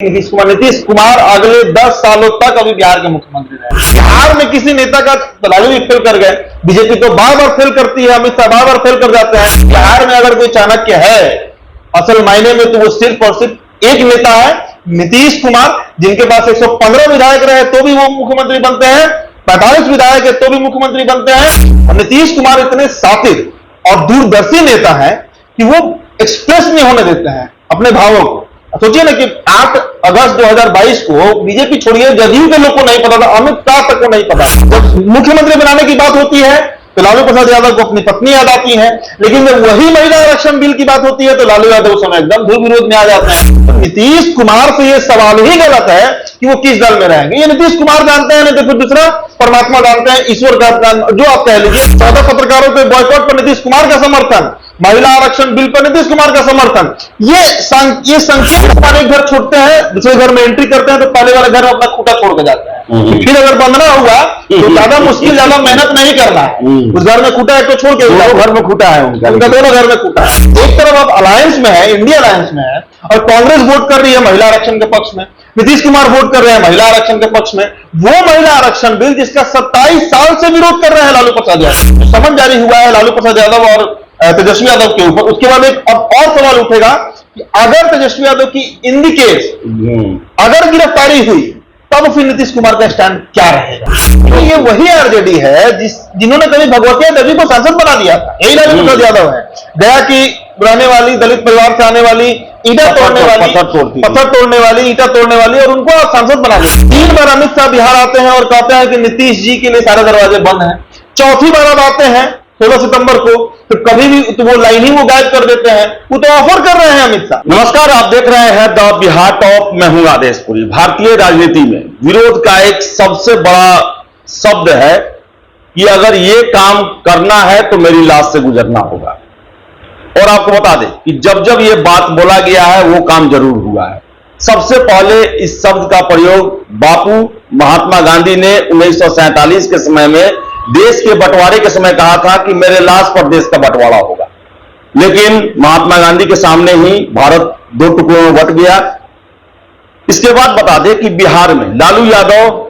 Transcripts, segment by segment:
नीतीश कुमार अगले 10 सालों तक अभी बिहार के मुख्यमंत्री रहे। बिहार में किसी नेता का लालू भी फेल कर गए, बीजेपी तो बार बार फेल करती है, अमित शाह बार बार फेल कर जाते हैं। बिहार में अगर कोई चाणक्य है असल मायने में तो वो सिर्फ और सिर्फ एक नेता है, नीतीश कुमार, जिनके पास 115 विधायक रहे तो भी वो मुख्यमंत्री बनते हैं, 45 विधायक है तो भी मुख्यमंत्री बनते हैं। और नीतीश कुमार इतने सातिर और दूरदर्शी नेता है कि वो एक्सप्रेस नहीं होने देते हैं अपने भावों को। सोचिए ना कि 8 अगस्त 2022 को बीजेपी छोड़िए जदयू के लोग को नहीं पता था, अमित शाह तक को नहीं पता। जब मुख्यमंत्री बनाने की बात होती है तो लालू प्रसाद यादव को अपनी पत्नी याद आती है, लेकिन जब वही महिला आरक्षण बिल की बात होती है तो लालू यादव उस समय एकदम धूल विरोध में आ जाते हैं। तो नीतीश कुमार से यह सवाल ही गलत है कि वो किस दल में रहेंगे। ये नीतीश कुमार जानते हैं, नहीं तो फिर दूसरा परमात्मा जानते हैं, ईश्वर का जो आप कह लीजिए। 14 पत्रकारों के बॉयकॉट पर नीतीश कुमार का समर्थन, महिला आरक्षण बिल पर नीतीश कुमार का समर्थन, ये संकेत एक घर छोड़ते हैं, दूसरे घर में एंट्री करते हैं तो पहले वाले घर में अपना खूंटा छोड़ के जाते हैं। फिर अगर बंधना हुआ तो ज्यादा मुश्किल, ज्यादा मेहनत नहीं करना है, उस घर में खूंटा एक तो छोड़ के घर में खूंटा है, उनका दोनों घर में खूंटा है। एक तरफ आप अलायंस में है, इंडिया अलायंस में है, और कांग्रेस वोट कर रही है महिला आरक्षण के पक्ष में, नीतीश कुमार वोट कर रहे हैं महिला आरक्षण के पक्ष में। वो महिला आरक्षण बिल जिसका 27 साल से विरोध कर रहे हैं लालू प्रसाद यादव, समन जारी हुआ है लालू प्रसाद यादव और तेजस्वी यादव के ऊपर। उसके बाद एक अब और सवाल उठेगा कि अगर तेजस्वी यादव की इन दी केस अगर गिरफ्तारी हुई तब फिर नीतीश कुमार का स्टैंड क्या रहेगा। तो ये वही आरजेडी है जिन्होंने कभी भगवतिया देवी को सांसद बना दिया था, यही लालू प्रसाद यादव है। गया की रहने वाली, दलित परिवार से आने वाली, ईटा तोड़ने वाली, पत्थर तोड़ने वाली, ईटा तोड़ने वाली, और उनको आप सांसद बना दिया। 3 बार अमित शाह बिहार आते हैं और कहते हैं कि नीतीश जी के लिए सारे दरवाजे बंद हैं। 4थी बार अब आते हैं 16 सितंबर को, तो कभी भी तो वो लाइन ही वो गायब कर देते हैं। वो तो ऑफर कर रहे हैं अमित शाह। नमस्कार, आप देख रहे हैं द बिहार टॉप। मैं हूं आदेशपुरी। भारतीय राजनीति में विरोध का एक सबसे बड़ा शब्द है कि अगर ये काम करना है तो मेरी लाश से गुजरना होगा। और आपको बता दें कि जब जब ये बात बोला गया है वो काम जरूर हुआ है। सबसे पहले इस शब्द का प्रयोग बापू महात्मा गांधी ने 1947 के समय में देश के बंटवारे के समय कहा था कि मेरे लाश पर देश का बंटवारा होगा। लेकिन महात्मा गांधी के सामने ही भारत 2 टुकड़ों में बंट गया। इसके बाद बता दें कि बिहार में लालू यादव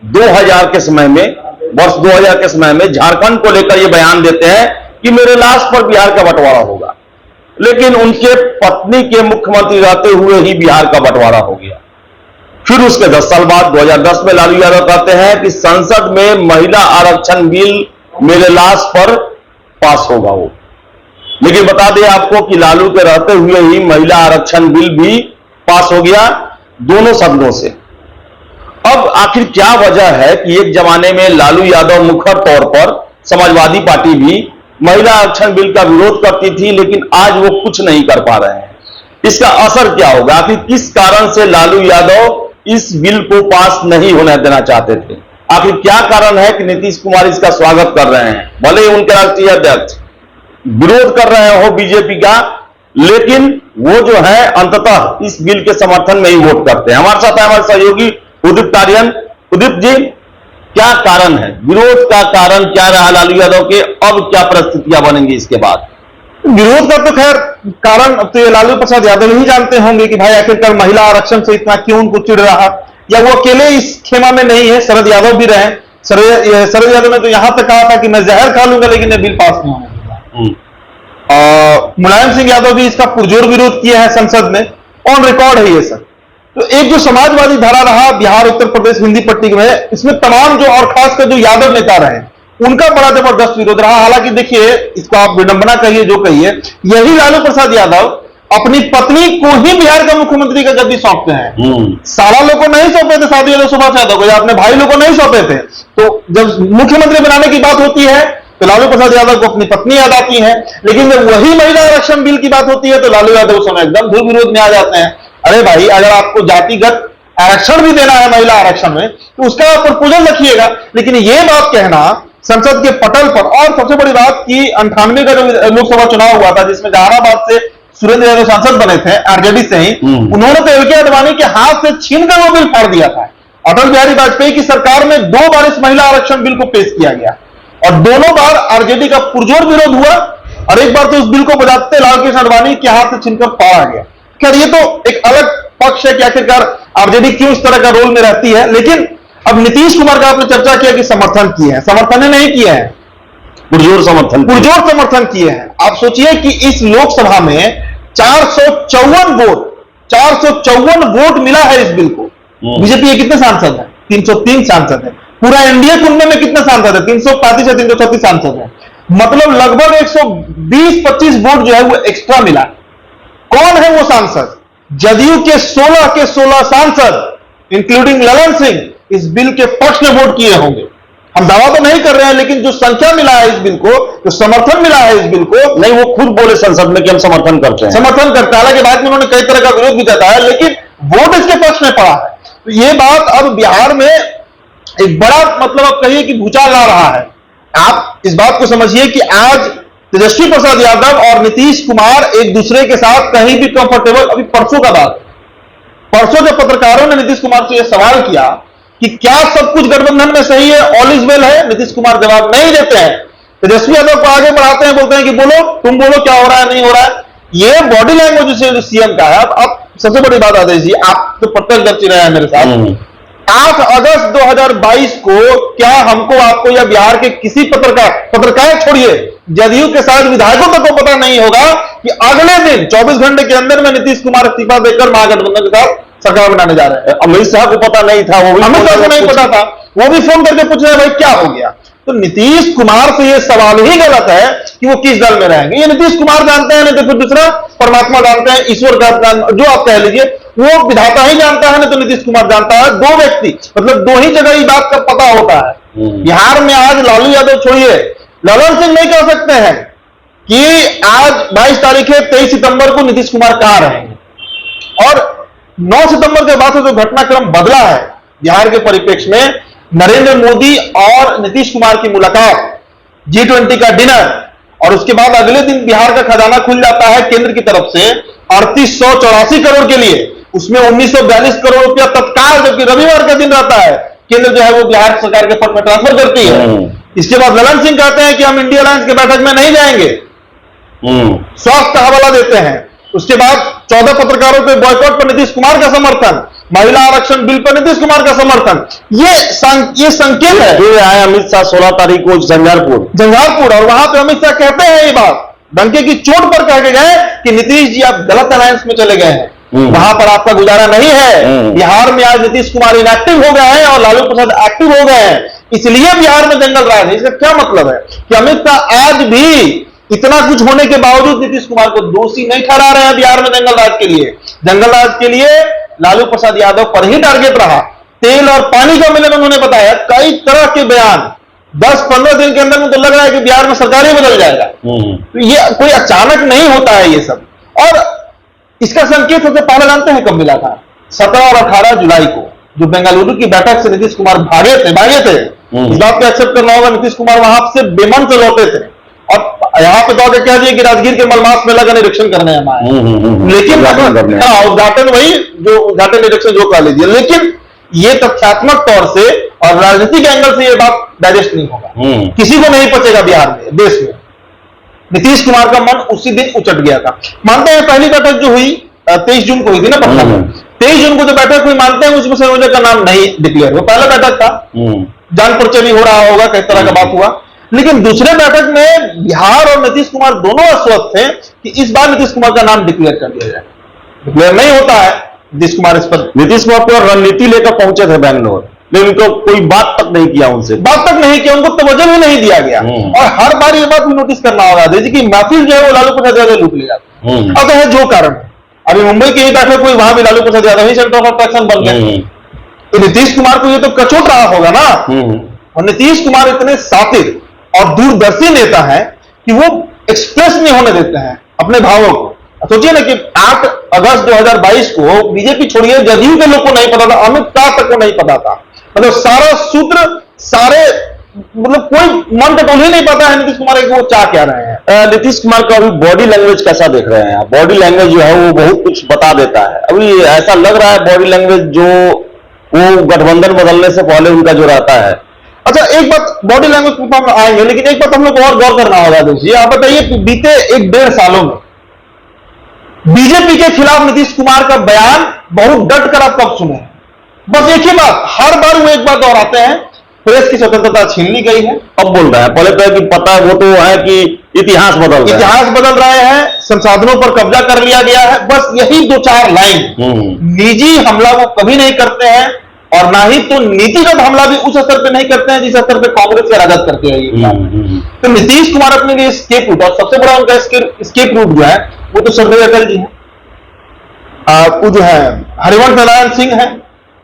2000 के समय में, वर्ष 2000 के समय में झारखंड को लेकर यह बयान देते हैं कि मेरे लाश पर बिहार का बंटवारा होगा। लेकिन उनके पत्नी के मुख्यमंत्री रहते हुए ही बिहार का बंटवारा हो गया। फिर उसके 10 साल बाद 2010 में लालू यादव कहते हैं कि संसद में महिला आरक्षण बिल मेरे लाश पर पास होगा वो। लेकिन बता दें आपको कि लालू के रहते हुए ही महिला आरक्षण बिल भी पास हो गया, दोनों सदनों से। अब आखिर क्या वजह है कि एक जमाने में लालू यादव मुखर तौर पर समाजवादी पार्टी भी महिला आरक्षण बिल का विरोध करती थी, लेकिन आज वो कुछ नहीं कर पा रहे हैं। इसका असर क्या होगा? आखिर किस कारण से लालू यादव इस बिल को पास नहीं होने देना चाहते थे? आखिर क्या कारण है कि नीतीश कुमार इसका स्वागत कर रहे हैं? भले ही उनके राष्ट्रीय अध्यक्ष विरोध कर रहे हो बीजेपी का, लेकिन वो जो है अंततः इस बिल के समर्थन में ही वोट करते हैं। हमारे साथ है हमारे सहयोगी उदित तारियन। उदित जी, क्या कारण है, विरोध का कारण क्या रहा लालू यादव के? अब क्या परिस्थितियां बनेंगी इसके बाद? विरोध का तो खैर कारण अब तो ये लालू प्रसाद यादव ही जानते होंगे कि भाई आखिरकार महिला आरक्षण से इतना क्यों उनको चिढ़ रहा, या वो अकेले इस खेमा में नहीं है, शरद यादव भी रहे। शरद यादव ने तो यहां तक कहा था कि मैं जहर खा लूंगा लेकिन ये बिल पास नहीं होने देगा। मुलायम सिंह यादव भी इसका पुरजोर विरोध किया है संसद में, ऑन रिकॉर्ड है ये सब। तो एक जो समाजवादी धारा रहा बिहार उत्तर प्रदेश हिंदी पट्टी में, इसमें तमाम जो और खासकर जो यादव नेता रहे उनका बड़ा जबरदस्त विरोध रहा। हालांकि देखिए, इसको आप विडंबना कहिए जो कहिए, यही लालू प्रसाद यादव अपनी पत्नी को ही बिहार का मुख्यमंत्री का गद्दी सौंपते हैं। सारा लोग को नहीं सौंपे थे, साधु यादव सुभाष यादव को या अपने भाई लोग को नहीं सौंपे थे। तो जब मुख्यमंत्री बनाने की बात होती है तो लालू प्रसाद यादव को अपनी पत्नी याद आती है, लेकिन जब वही महिला आरक्षण बिल की बात होती है तो लालू यादव उस समय एकदम धूल विरोध में आ जाते हैं। अरे भाई, अगर आपको जातिगत आरक्षण भी देना है महिला आरक्षण में तो उसका प्रपोजल रखिएगा, लेकिन ये बात कहना संसद के पटल पर। और सबसे बड़ी बात कि 98 का जो लोकसभा चुनाव हुआ था जिसमें जहानाबाद से सुरेंद्र यादव सांसद बने थे आरजेडी से ही, उन्होंने तो एल के आडवाणी के हाथ से छीनकर वो बिल फाड़ दिया था। अटल बिहारी वाजपेयी की सरकार में 2 बार इस महिला आरक्षण बिल को पेश किया गया और दोनों बार आरजेडी का पुरजोर विरोध हुआ, और एक बार तो उस बिल को बजाते लालकृष्ण आडवाणी के हाथ से छीनकर फाड़ा गया। खैर, ये तो एक अलग पक्ष है कि आखिरकार आरजेडी क्यों इस तरह का रोल में रहती है। लेकिन अब नीतीश कुमार का आपने चर्चा किया कि समर्थन किए हैं, समर्थन नहीं किए हैं, पुरजोर समर्थन किए हैं। आप सोचिए कि इस लोकसभा में 454 वोट मिला है इस बिल को। बीजेपी के कितने सांसद हैं? 303 सांसद हैं। पूरा एनडीए कुंडे में कितने सांसद है? 335 या 336 सांसद हैं। मतलब लगभग 120-25 वोट जो है वो एक्स्ट्रा मिला। कौन है वो सांसद? जदयू के 16 सांसद इंक्लूडिंग ललन सिंह इस बिल के पक्ष में वोट किए होंगे। हम दावा तो नहीं कर रहे हैं, लेकिन जो संख्या मिला है इस बिल को, जो समर्थन मिला है इस बिल को, नहीं, वो खुद बोले संसद में कि हम समर्थन करते हैं, हालांकि बाद में उन्होंने कई तरह का विरोध भी जताया, लेकिन वोट इसके पक्ष में पड़ा है। तो ये बात अब बिहार में एक बड़ा मतलब आप कहिए कि भूचाल ला रहा है। आप इस बात को समझिए कि आज तेजस्वी प्रसाद यादव और नीतीश कुमार एक दूसरे के साथ कहीं भी कंफर्टेबल, अभी परसों का बात, परसों जब पत्रकारों ने नीतीश कुमार से यह सवाल किया कि क्या सब कुछ गठबंधन में सही है, ऑल इज वेल है, नीतीश कुमार जवाब नहीं देते हैं। तेजस्वी यादव को आगे बढ़ाते हैं, बोलते हैं कि बोलो, तुम बोलो क्या हो रहा है, नहीं हो रहा है। ये बॉडी लैंग्वेज जो सीएम का है। अब सबसे बड़ी बात आदेश जी, आप तो प्रत्यक्ष रहे हैं मेरे साथ। 8 अगस्त 2022 को क्या हमको, आपको या बिहार के किसी पत्रकार छोड़िए, जदयू के साथ विधायकों तक को पता नहीं होगा कि अगले दिन 24 घंटे के अंदर में नीतीश कुमार इस्तीफा देकर महागठबंधन के साथ सरकार बनाने जा रहे हैं। अमित शाह को पता नहीं था, वो भी अमित शाह को नहीं पता था, वो भी फोन करके पूछ रहे हैं भाई क्या हो गया। तो नीतीश कुमार से ये सवाल ही गलत है कि वो किस दल में रहेंगे। ये नीतीश कुमार जानते हैं, नहीं तो फिर दूसरा परमात्मा जानते हैं, ईश्वर का जो आप कह लीजिए, वो विधाता ही जानता है, नहीं तो नीतीश कुमार जानता है। दो व्यक्ति, मतलब दो ही जगह इस बात का पता होता है। बिहार में आज लालू यादव छोड़िए, ललन सिंह नहीं कह सकते हैं कि आज 22 तारीख है, 23 सितंबर को नीतीश कुमार कहां रहेंगे। और 9 सितंबर के बाद से जो घटनाक्रम बदला है बिहार के परिप्रेक्ष्य में, नरेंद्र मोदी और नीतीश कुमार की मुलाकात, G20 का डिनर, और उसके बाद अगले दिन बिहार का खजाना खुल जाता है केंद्र की तरफ से 3884 करोड़ के लिए, उसमें 1942 करोड़ रुपया तत्काल, जबकि रविवार का दिन रहता है, केंद्र जो है वो बिहार सरकार के फंड में ट्रांसफर करती है। इसके बाद ललन सिंह कहते हैं कि हम इंडिया अलायंस की बैठक में नहीं जाएंगे, स्वास्थ्य का हवाला देते हैं। उसके बाद 14 पत्रकारों के बॉयकॉट पर नीतीश कुमार का समर्थन, महिला आरक्षण बिल पर नीतीश कुमार का समर्थन। ये संकेत है। फिर आए अमित शाह 16 तारीख को झंझारपुर, और वहां पे अमित शाह कहते हैं ये बात, डंके की चोट पर कह के गए कि नीतीश जी आप गलत अलायंस में चले गए हैं, वहां पर आपका गुजारा नहीं है। बिहार में आज नीतीश कुमार इनएक्टिव हो गए हैं और लालू प्रसाद एक्टिव हो गए हैं, इसलिए बिहार में जंगल राज है। इसका क्या मतलब है कि अमित शाह आज भी इतना कुछ होने के बावजूद नीतीश कुमार को दोषी नहीं ठहरा रहे हैं बिहार में जंगल राज के लिए। जंगल राज के लिए लालू प्रसाद यादव पर ही टारगेट रहा। तेल और पानी का मिलन उन्होंने बताया, कई तरह के बयान, 10-15 दिन के अंदर में तो लग रहा है कि बिहार में सरकार ही बदल जाएगा। तो ये कोई अचानक नहीं होता है ये सब। और इसका संकेत सबसे पहले जानते हैं कब मिला था? 17 और 18 जुलाई को, जो बेंगलुरु की बैठक से नीतीश कुमार भागे थे। इस बात को एक्सेप्ट करना होगा, नीतीश कुमार वहां से बेमन से लौटे थे और यहाँ पे तो कह दिए कि राजगीर के मलमास मेला का निरीक्षण करने हम आए, लेकिन उद्घाटन, वही जो उद्घाटन निरीक्षण जो कह लीजिए, लेकिन ये तथ्यात्मक तौर से और राजनीतिक एंगल से ये बात डाइजेस्ट नहीं होगा, किसी को नहीं पचेगा बिहार में, देश में। नीतीश कुमार का मन उसी दिन उचट गया था। मानते हैं पहली बैठक जो हुई 23 जून को हुई थी ना पटना में, 23 जून को जो बैठक हुई, मानते हैं उसमें संयोजक का नाम नहीं डिक्लेयर हुआ। पहला बैठक था, जान परिचय भी हो रहा होगा, कई तरह का बात हुआ। लेकिन दूसरे बैठक में बिहार और नीतीश कुमार दोनों आश्वस्त थे कि इस बार नीतीश कुमार का नाम डिक्लेयर कर दिया जाए। डिक्लेयर नहीं होता है नीतीश कुमार इस पर। नीतीश कुमार पर रणनीति लेकर पहुंचे थे बेंगलोर, लेकिन उनको कोई बात तक नहीं किया, उनको तवज्जो भी नहीं दिया गया। और हर बार ये बात भी नोटिस करना होगा कि महफिल जो है वो लालू प्रसाद यादव लूट ले जाते हैं। अब है जो कारण, अभी मुंबई की ही बैठक हुई, वहां भी लालू प्रसाद यादव ही सेंटर ऑफ अट्रैक्शन बन गए। तो नीतीश कुमार को ये तो कचोट रहा होगा ना। और नीतीश कुमार इतने सातिर और दूरदर्शी नेता है कि वो एक्सप्रेस नहीं होने देते हैं अपने भावों को। सोचिए ना कि 8 अगस्त 2022 को बीजेपी छोड़िए, जदयू के लोग को नहीं पता था, अमित शाह तक को नहीं पता था, मतलब सारा सूत्र, सारे मतलब कोई मन टटोल ही नहीं पता है नीतीश कुमार को वो चाह क्या रहे हैं। नीतीश कुमार का अभी बॉडी लैंग्वेज कैसा देख रहे हैं? बॉडी लैंग्वेज जो है वो बहुत कुछ बता देता है। अभी ऐसा लग रहा है बॉडी लैंग्वेज जो वो गठबंधन बदलने से पहले उनका जो रहता है। अच्छा, एक बात बॉडी लैंग्वेज पर हम आएंगे, लेकिन एक बात हम लोग और गौर करना होगा। दोषी आप बताइए, बीते 1-1.5 सालों में बीजेपी के खिलाफ नीतीश कुमार का बयान बहुत डट कर आप कब सुने? बस एक ही बात, हर बार वो एक बात दोहराते हैं, प्रेस की स्वतंत्रता छीन ली गई है। अब बोल रहा है, पहले तो है कि पता है, वो तो है कि इतिहास बदल रहे हैं, संसाधनों पर कब्जा कर लिया गया है। बस यही दो चार लाइन, निजी हमला वो कभी नहीं करते हैं और ना ही तो नीतिगत हमला भी उस स्तर पे नहीं करते हैं जिस स्तर पे कांग्रेस या राजद करती है। तो नीतीश कुमार अपने लिए स्केप रूट, और सबसे बड़ा उनका स्केप रूट जो है वो तो सर्वदलीय अटल जी है, वो जो है हरिवंश नारायण सिंह है।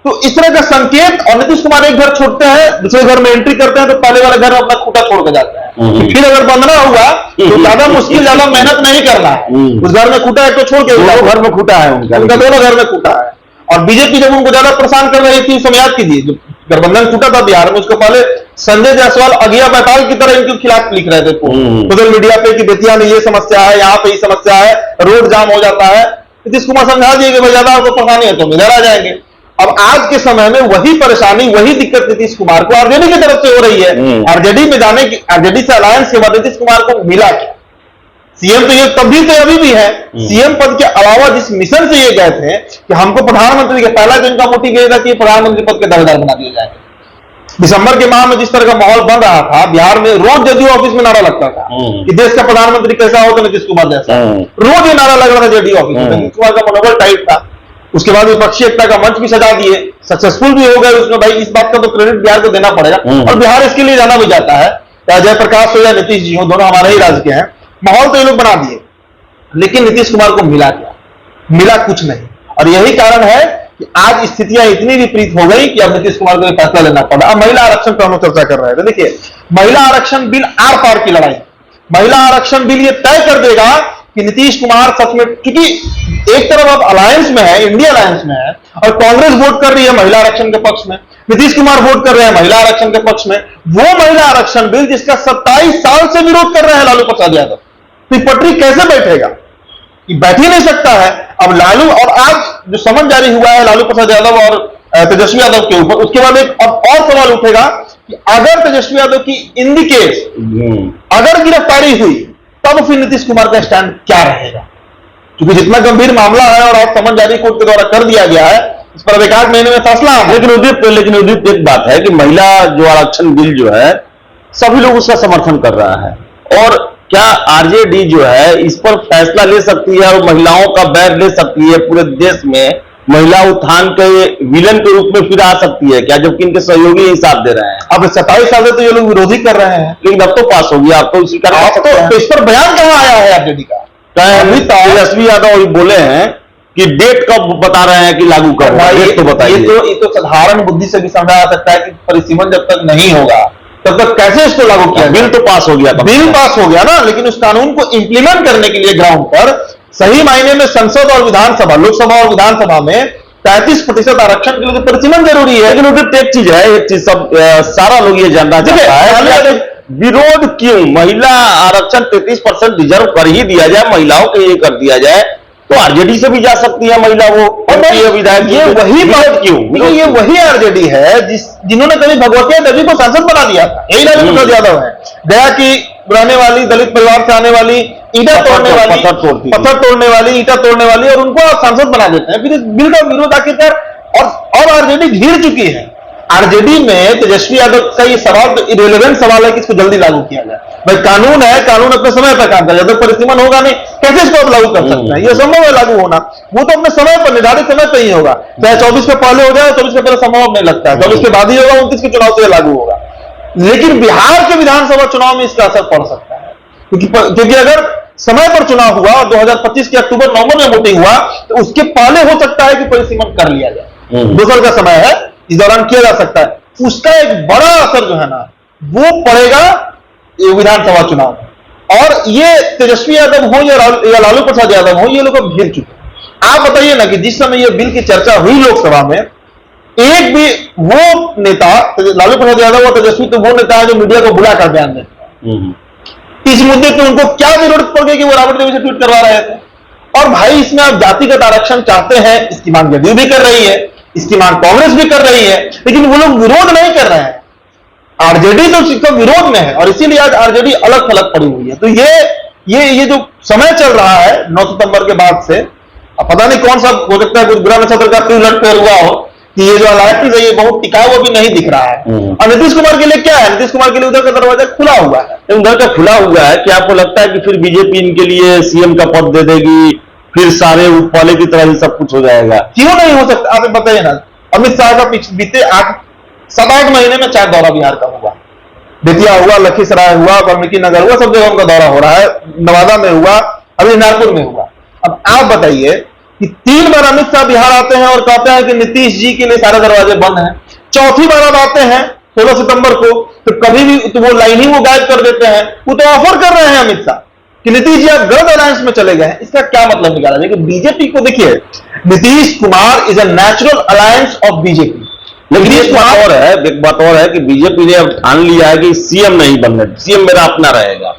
तो इस तरह का संकेत, और नीतीश कुमार एक घर छोड़ते हैं, दूसरे घर में एंट्री करते हैं तो पहले वाले घर में अपना खूंटा छोड़ के जाते हैं। फिर अगर बंधना हुआ तो ज्यादा मुश्किल, ज्यादा मेहनत नहीं करना है, उस घर में खूंटा एक तो छोड़ के, घर में खूंटा है उनका दोनों घर में खूंटा है। और बीजेपी जब उनको ज्यादा परेशान कर रही थी, उस समय याद कीजिए, जो गठबंधन टूटा था बिहार में, उसको पहले संजय जायसवाल अगिया बैताल की तरह इनके खिलाफ लिख रहे थे सोशल मीडिया पे कि बेतिया में ये समस्या है, यहाँ पे ये समस्या है, रोड जाम हो जाता है। नीतीश कुमार समझा दिए कि भाई ज्यादा आपको परेशानी है तो इधर आ जाएंगे। अब आज के समय में वही परेशानी, वही दिक्कत नीतीश कुमार को आरजेडी की तरफ से हो रही है। आरजेडी में जाने की, आरजेडी से अलायंस के बाद नीतीश कुमार को मिला क्या? सीएम तो ये तभी से अभी भी है। सीएम पद के अलावा जिस मिशन से ये गए थे कि हमको प्रधानमंत्री के, पहला दिन का मोटिव ये था कि प्रधानमंत्री पद के दावेदार बना दिए जाएंगे। दिसंबर के माह में जिस तरह का माहौल बन रहा था बिहार में, रोज जदयू ऑफिस में नारा लगता था कि देश का प्रधानमंत्री कैसा हो तो नीतीश कुमार जैसा। रोज ये नारा लग रहा था जदयू ऑफिस में। नीतीश कुमार का मनोबल टाइट था। उसके बाद विपक्षी एकता का मंच भी सजा दिए, सक्सेसफुल भी हो गए उसमें। भाई इस बात का तो क्रेडिट बिहार को देना पड़ेगा, और बिहार इसके लिए जाना भी जाता है। चाहे जयप्रकाश हो या नीतीश जी हो, दोनों हमारे ही राज्य के हैं। माहौल तो ये लोग बना दिए, लेकिन नीतीश कुमार को मिला क्या? मिला कुछ नहीं। और यही कारण है कि आज स्थितियां इतनी विपरीत हो गई कि अब नीतीश कुमार को फैसला लेना पड़ा। अब महिला आरक्षण पर हम चर्चा कर रहे थे। देखिए, महिला आरक्षण बिल आर पार की लड़ाई। महिला आरक्षण बिल ये तय कर देगा कि नीतीश कुमार सच में, क्योंकि एक तरफ अब अलायंस में है, इंडिया अलायंस में है, और कांग्रेस वोट कर रही है महिला आरक्षण के पक्ष में, नीतीश कुमार वोट कर रहे हैं महिला आरक्षण के पक्ष में। वो महिला आरक्षण बिल जिसका 27 साल से विरोध कर रहे हैं लालू प्रसाद यादव, तो पटरी कैसे बैठेगा? बैठ ही नहीं सकता है। अब लालू, और आज जो समन जारी हुआ है लालू प्रसाद यादव और तेजस्वी यादव के ऊपर, उसके बाद एक अब और सवाल उठेगा कि अगर तेजस्वी यादव की इन द केस अगर गिरफ्तारी हुई तब फिर नीतीश कुमार का स्टैंड क्या रहेगा? क्योंकि जितना गंभीर मामला है और अब समन जारी कोर्ट के द्वारा कर दिया गया है, इस पर 1 महीने में फैसला। लेकिन उदित एक बात है कि महिला जो आरक्षण बिल जो है सभी लोग उसका समर्थन कर रहा है, और क्या आरजेडी जो है इस पर फैसला ले सकती है और महिलाओं का बैर ले सकती है? पूरे देश में महिला उत्थान के विलन के रूप में फिर आ सकती है क्या, जबकि इनके सहयोगी ही साथ दे रहे हैं? अब 27 साल से तो ये लोग विरोधी कर रहे हैं, लेकिन अब तो पास हो गया। अब तो स्वीकार कर सकते हैं। तो इस पर बयान कहां आया है आरजेडी का? तेजस्वी यादव बोले हैं कि डेट कब बता रहे हैं कि लागू कर, डेट तो बताइए। ये तो साधारण बुद्धि से भी समझा जा सकता है कि परिसीमन जब तक नहीं होगा तब तक कैसे इसको लागू किया? बिल तो पास हो गया, बिल पास हो गया ना, लेकिन उस कानून को इंप्लीमेंट करने के लिए ग्राउंड पर सही मायने में संसद और विधानसभा, लोकसभा और विधानसभा में 33% आरक्षण के लिए परिसीमन जरूरी है। लेकिन उधर एक चीज है, एक चीज सब सारा लोग ये जानना चाहता है, विरोध क्यों? महिला आरक्षण 33% डिजर्व कर ही दिया जाए, महिलाओं के लिए कर दिया जाए, तो आरजेडी से भी जा सकती है महिला। वो विधायक, ये वही बात क्यों? ये वही आरजेडी है जिन्होंने कभी भगवती देवी को सांसद बना दिया था। यही लालू प्रसाद यादव है। गया की रहने वाली, दलित परिवार से आने वाली, ईंटा तोड़ने वाली, पत्थर तोड़ने वाली, ईंटा तोड़ने वाली, और उनको सांसद बना देते हैं। फिर इस बिल का विरोध आखिरकार, और आरजेडी घिर चुकी है। आरजेडी में तेजस्वी यादव का ये सवाल तो इरेलेवेंट सवाल है कि इसको जल्दी लागू किया जाए। भाई कानून है, कानून अपने समय पर काम करेगा, जब परिसीमन होगा नहीं कैसे इसको आप लागू कर सकते हैं? ये संभव है लागू होना, वो तो अपने समय पर, निर्धारित समय पर ही होगा। चाहे 24 के पहले हो जाए, 24 के पहले संभव नहीं लगता है, 24 के बाद ही होगा, 29 के चुनाव से लागू होगा। लेकिन बिहार के विधानसभा चुनाव में इसका असर पड़ सकता है, क्योंकि अगर समय पर चुनाव हुआ और 2025 के अक्टूबर-नवंबर में वोटिंग हुआ तो उसके पहले हो सकता है कि परिसीमन कर लिया जाए। 2 साल का समय है, इस दौरान किया जा सकता है। उसका एक बड़ा असर जो है ना वो पड़ेगा विधानसभा चुनाव में। और ये तेजस्वी यादव हो या लालू प्रसाद यादव हो, ये लोग अब घिर चुके। आप बताइए ना कि जिस समय ये बिल की चर्चा हुई लोकसभा में, एक भी वो नेता, लालू प्रसाद यादव और तेजस्वी तो वो नेता है जो मीडिया को बुलाकर बयान देते हैं। इस मुद्दे पर उनको क्या जरूरत पड़ गई कि वो राबड़ी देवी से ट्वीट करवा रहे थे? और भाई इसमें आप जातिगत आरक्षण चाहते हैं, इसकी मांग जदयू भी कर रही है, इसकी मांग कांग्रेस भी कर रही है, लेकिन वो लोग विरोध नहीं कर रहे हैं। आरजेडी तो इसका विरोध में है, और इसीलिए आज आरजेडी अलग थलग पड़ी हुई है। तो ये जो समय चल रहा है 9 सितंबर के बाद से। अब पता नहीं कौन सा हो सकता है, कुछ ग्रह नक्षत्र का उलट फेर हुआ हो कि ये जो अलायंस है ये बहुत टिकाऊ अभी नहीं दिख रहा है। और नीतीश कुमार के लिए क्या है, नीतीश कुमार के लिए उधर का दरवाजा खुला हुआ है। उधर का खुला हुआ है। क्या आपको लगता है कि फिर बीजेपी इनके लिए सीएम का पद दे देगी, फिर सारे पहले की तरह ही सब कुछ हो जाएगा? क्यों नहीं हो सकता? आप बताइए ना, अमित शाह का बीते 7-8 महीने में 4 दौरा बिहार का हुआ। बेतिया हुआ, लखीसराय हुआ, वाल्मीकि नगर हुआ, सब जगह उनका दौरा हो रहा है। नवादा में हुआ, अभी नागपुर में हुआ। अब आप बताइए कि 3 बार अमित शाह बिहार आते हैं और कहते हैं कि नीतीश जी के लिए सारे दरवाजे बंद हैं। चौथी बार अब आते हैं 16 सितंबर को, तो कभी भी तो वो लाइन ही वो गायब कर देते हैं। वो तो ऑफर कर रहे हैं अमित शाह कि नीतीश जी आप गलत अलायंस में चले गए हैं। इसका क्या मतलब निकाला जाए कि बीजेपी को देखिए, Nitish Kumar is a natural alliance of BJP. लेकिन एक बात और है कि बीजेपी ने अब ठान लिया है कि सीएम नहीं बनना, सीएम मेरा अपना रहेगा।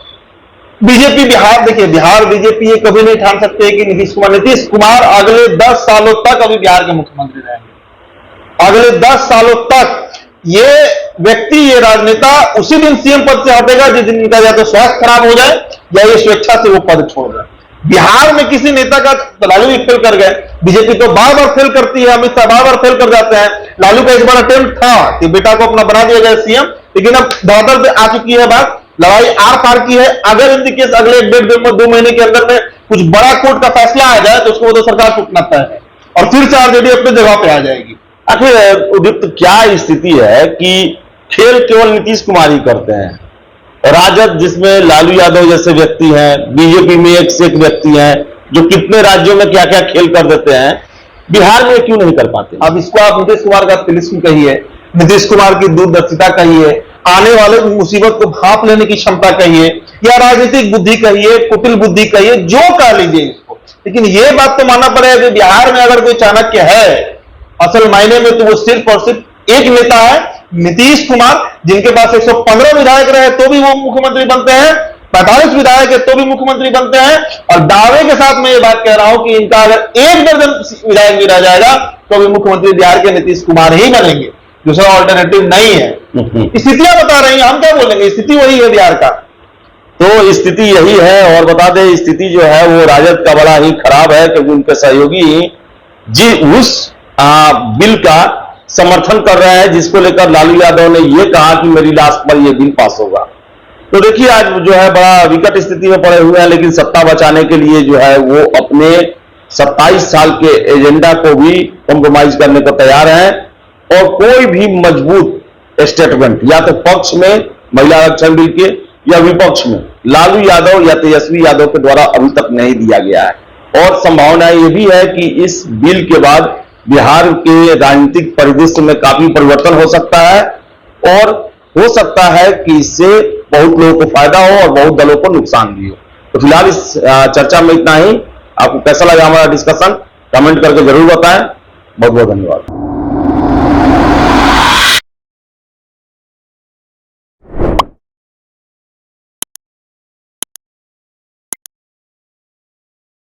बीजेपी बिहार, देखिए बिहार बीजेपी ये कभी नहीं ठान सकते कि नीतीश कुमार अगले 10 सालों तक अभी बिहार के मुख्यमंत्री रहेंगे। अगले 10 सालों तक ये व्यक्ति, ये राजनेता उसी दिन सीएम पद से हटेगा जिस दिन इनका या तो स्वास्थ्य खराब हो जाए या ये स्वेच्छा से वो पद छोड़ जाए। बिहार में किसी नेता का, लालू भी फेल कर गए, बीजेपी तो बार बार फेल करती है, अमित शाह बार बार फेल कर जाते हैं। लालू का इस बार अटेम्प्ट था कि बेटा को अपना बना दिया जाए सीएम, लेकिन अब धरातल पे आ चुकी है बात, लड़ाई आर पार की है। अगर इनके केस अगले 1.5-2 महीने के अंदर में कुछ बड़ा कोर्ट का फैसला आ जाए तो उसको तो सरकार टूटना तय है और फिर से आरजेडी अपनी जगह पे आ जाएगी। आखिर उदित क्या स्थिति है कि खेल केवल नीतीश कुमार ही करते हैं? राजद जिसमें लालू यादव जैसे व्यक्ति हैं, बीजेपी में एक से एक व्यक्ति हैं जो कितने राज्यों में क्या क्या खेल कर देते हैं, बिहार में क्यों नहीं कर पाते? अब इसको आप नीतीश कुमार का तिलिस्म कहिए, नीतीश कुमार की दूरदर्शिता कहिए, आने वाले मुसीबत को भांप लेने की क्षमता कहिए, या राजनीतिक बुद्धि कहिए, कुटिल बुद्धि कहिए, जो कह लीजिए इसको, लेकिन यह बात तो मानना पड़ेगा कि बिहार में अगर कोई चाणक्य है असल मायने में तो वो सिर्फ और सिर्फ एक नेता है, नीतीश कुमार, जिनके पास 115 विधायक रहे तो भी वो मुख्यमंत्री बनते हैं, 45 विधायक है तो भी मुख्यमंत्री बनते हैं। और दावे के साथ मैं ये बात कह रहा हूं कि इनका अगर 1 दर्जन विधायक भी रह जाएगा तो भी मुख्यमंत्री बिहार के नीतीश कुमार ही बनेंगे, दूसरा ऑल्टरनेटिव नहीं है। स्थितियां बता रही हैं, हम क्या बोलेंगे, स्थिति वही है बिहार का। तो स्थिति यही है। और बता दें, स्थिति जो है वो राजद का बड़ा ही खराब है क्योंकि उनके सहयोगी जी उस बिल का समर्थन कर रहे हैं जिसको लेकर लालू यादव ने यह कहा कि मेरी लास्ट पर यह बिल पास होगा। तो देखिए आज जो है बड़ा विकट स्थिति में पड़े हुए हैं, लेकिन सत्ता बचाने के लिए जो है वो अपने 27 साल के एजेंडा को भी कॉम्प्रोमाइज करने को तैयार हैं और कोई भी मजबूत स्टेटमेंट या तो पक्ष में महिला आरक्षण बिल के या विपक्ष में लालू यादव या तेजस्वी यादव के द्वारा अभी तक नहीं दिया गया है। और संभावना यह भी है कि इस बिल के बाद बिहार के राजनीतिक परिदृश्य में काफी परिवर्तन हो सकता है और हो सकता है कि इससे बहुत लोगों को फायदा हो और बहुत दलों को नुकसान भी हो। तो फिलहाल इस चर्चा में इतना ही। आपको कैसा लगा हमारा डिस्कशन, कमेंट करके जरूर बताएं। बहुत बहुत धन्यवाद।